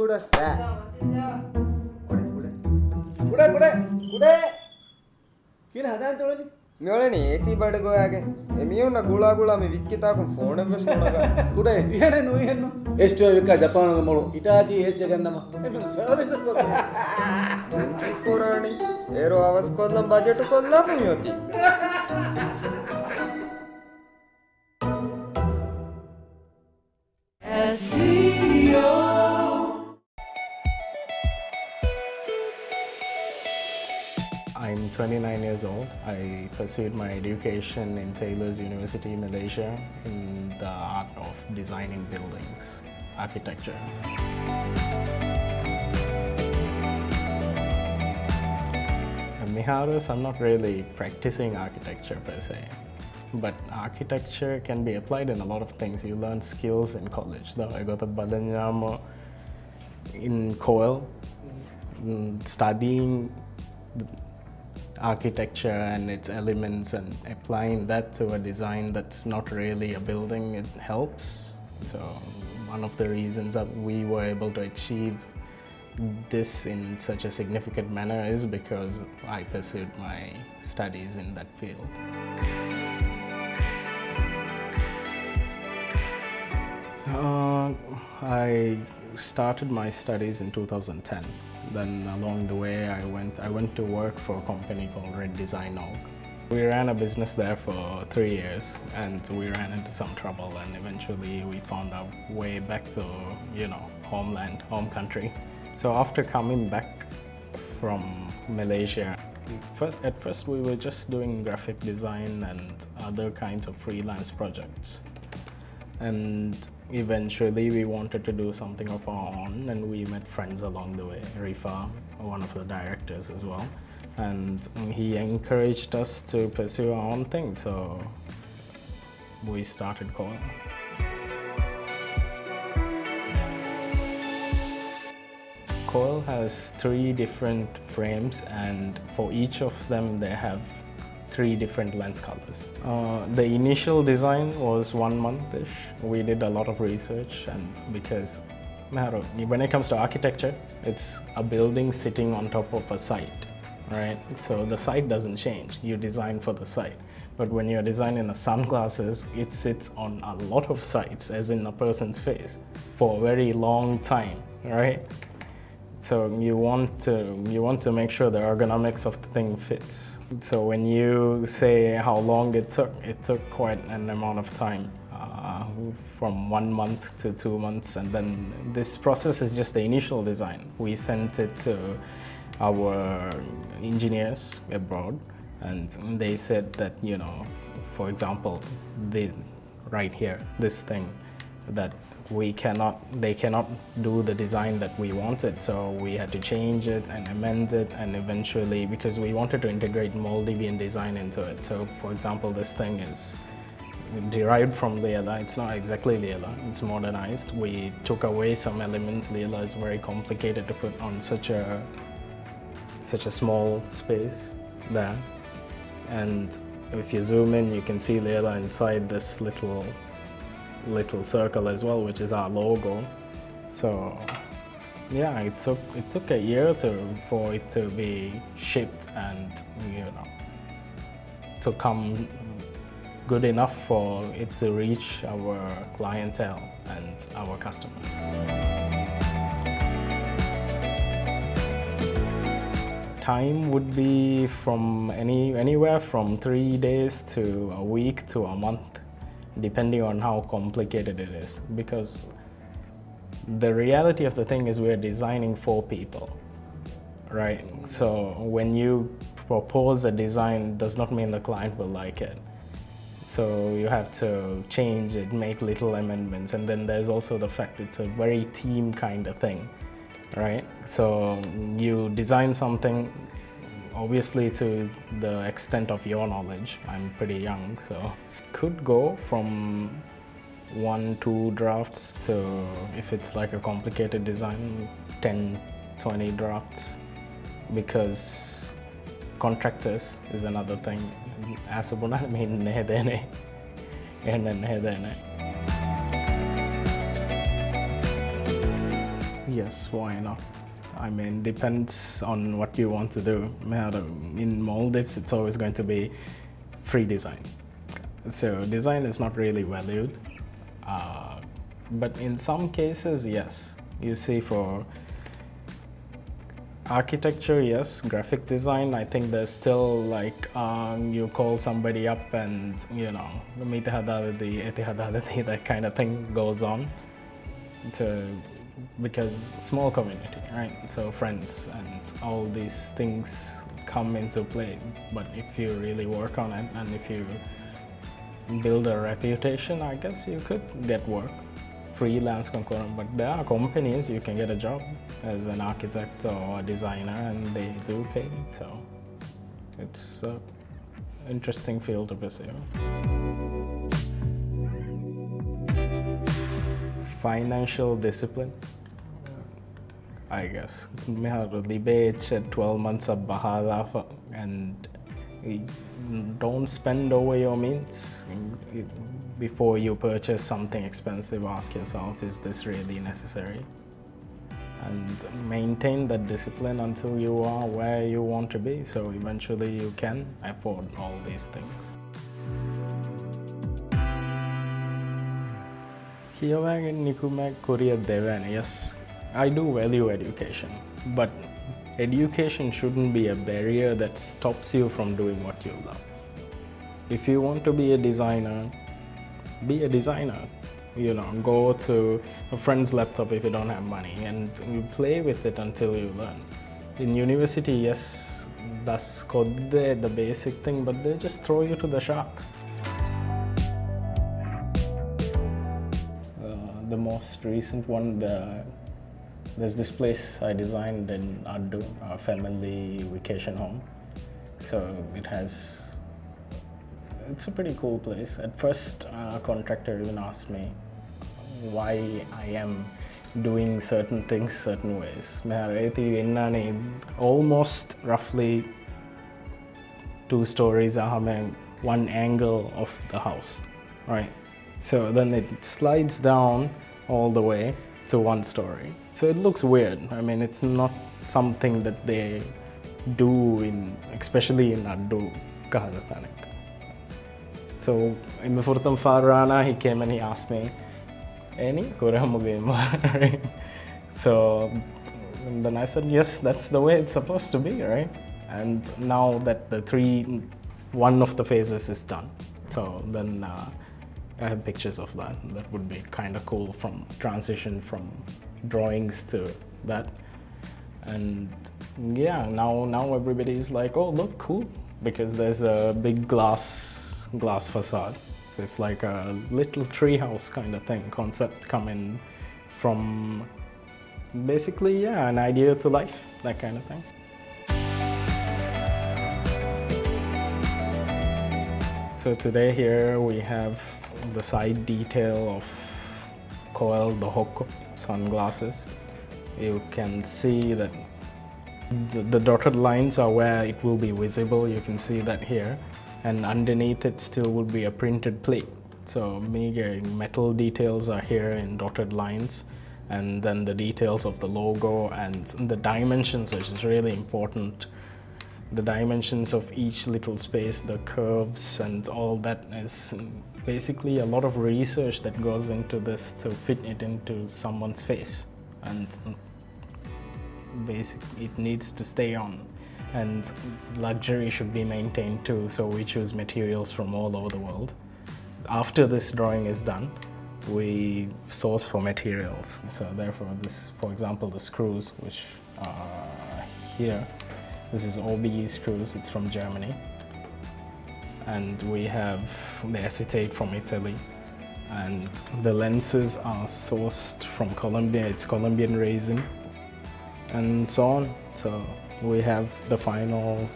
sudah sah. Kuda. Kira hadan tu ni. Mewah ni AC bad go aja. Emiu na gula me vikita kon phone bes konaga. Kuda iyan nu. Estu vika Japan ga molo. Itaji Asia ga nama. Services ko. Enki korani. Ero awas kollam budget kollam miyoti. I'm 29 years old. I pursued my education in Taylor's University, Malaysia, in the art of designing buildings, architecture. At Miharis, I'm not really practicing architecture per se, but architecture can be applied in a lot of things. You learn skills in college. Though I got a Badanyama in COEL, studying architecture and its elements and applying that to a design that's not really a building, it helps. So one of the reasons that we were able to achieve this in such a significant manner is because I pursued my studies in that field. I started my studies in 2010. Then along the way I went to work for a company called Red Design Org. We ran a business there for 3 years and we ran into some trouble, and eventually we found our way back to, homeland, home country. So after coming back from Malaysia, at first we were just doing graphic design and other kinds of freelance projects. And eventually we wanted to do something of our own, and we met friends along the way. Rifa, one of the directors as well, and he encouraged us to pursue our own thing, so we started COEL. COEL has 3 different frames, and for each of them they have 3 different lens colors. The initial design was 1 month-ish. We did a lot of research, and because when it comes to architecture, it's a building sitting on top of a site, right? So the site doesn't change. You design for the site. But when you're designing the sunglasses, it sits on a lot of sites, as in a person's face, for a very long time, right? So you want to make sure the ergonomics of the thing fits. So when you say how long it took quite an amount of time, from 1 month to 2 months, and then this process is just the initial design. We sent it to our engineers abroad, and they said that, for example, right here, this thing, that they cannot do the design that we wanted, so we had to change it and amend it, and eventually, because we wanted to integrate Maldivian design into it. So for example, this thing is derived from Leela. It's not exactly Leela, it's modernized. We took away some elements. Leela is very complicated to put on such a small space there, and if you zoom in, you can see Leela inside this little circle as well, which is our logo. So yeah, it took a year for it to be shipped and to come good enough for it to reach our clientele and our customers. Time would be from anywhere from 3 days to a week to a month, depending on how complicated it is, because the reality of the thing is we're designing for people, right? So when you propose a design, does not mean the client will like it. So you have to change it, make little amendments, and then there's also the fact it's a very theme kind of thing, right? So you design something, obviously to the extent of your knowledge. I'm pretty young, so could go from 1-2 drafts to, if it's like a complicated design, 10-20 drafts, because contractors is another thing. Yes, why not? I mean, depends on what you want to do. In Maldives, it's always going to be free design. So design is not really valued. But in some cases, yes. You see, for architecture, yes. Graphic design, I think there's still like, you call somebody up and, you know, that kind of thing goes on. So, because small community, right? So friends and all these things come into play. But if you really work on it and if you build a reputation, I guess you could get work. Freelance concurrent, but there are companies you can get a job as an architect or a designer and they do pay. So it's an interesting field to pursue. Financial discipline, I guess. We have to debate 12 months of Bahada and don't spend over your means. Before you purchase something expensive, ask yourself, is this really necessary? And maintain that discipline until you are where you want to be, so eventually you can afford all these things. Yes, I do value education, but education shouldn't be a barrier that stops you from doing what you love. If you want to be a designer, be a designer. You know, go to a friend's laptop if you don't have money and you play with it until you learn. In university, yes, that's called the basic thing, but they just throw you to the sharks. The most recent one, there's this place I designed in Addu, a family vacation home. So it's a pretty cool place. At first, a contractor even asked me why I am doing certain things certain ways. Almost roughly 2 stories, one angle of the house, right? So then it slides down all the way to 1 story. So it looks weird. I mean, it's not something that they do especially in Addu. So in Mufurtam Farana, he came and he asked me, so then I said, yes, that's the way it's supposed to be, right? And now that one of the phases is done, so then I have pictures of that. That would be kind of cool from transition from drawings to that. And yeah, now everybody's like, oh, look, cool, because there's a big glass facade. So it's like a little treehouse kind of thing, concept coming from basically, yeah, an idea to life, that kind of thing. So today here we have the side detail of Coel, the Hoko sunglasses. You can see that the dotted lines are where it will be visible. You can see that here. And underneath it still would be a printed plate. So metal details are here in dotted lines, and then the details of the logo and the dimensions, which is really important. The dimensions of each little space, the curves and all that is basically a lot of research that goes into this to fit it into someone's face. And basically it needs to stay on. And luxury should be maintained too, so we choose materials from all over the world. After this drawing is done, we source for materials. So therefore this, for example, the screws which are here, this is OBE screws, it's from Germany. And we have the acetate from Italy. And the lenses are sourced from Colombia, it's Colombian resin, and so on. So we have the final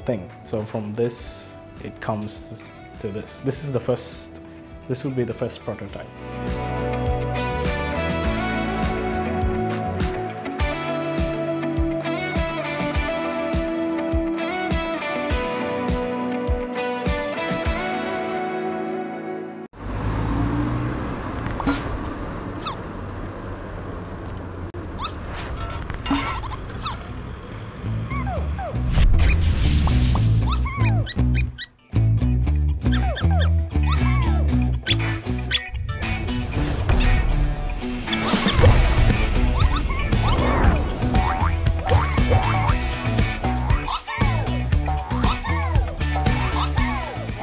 thing. So from this, it comes to this. This will be the first prototype.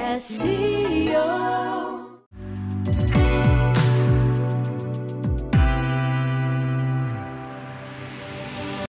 ST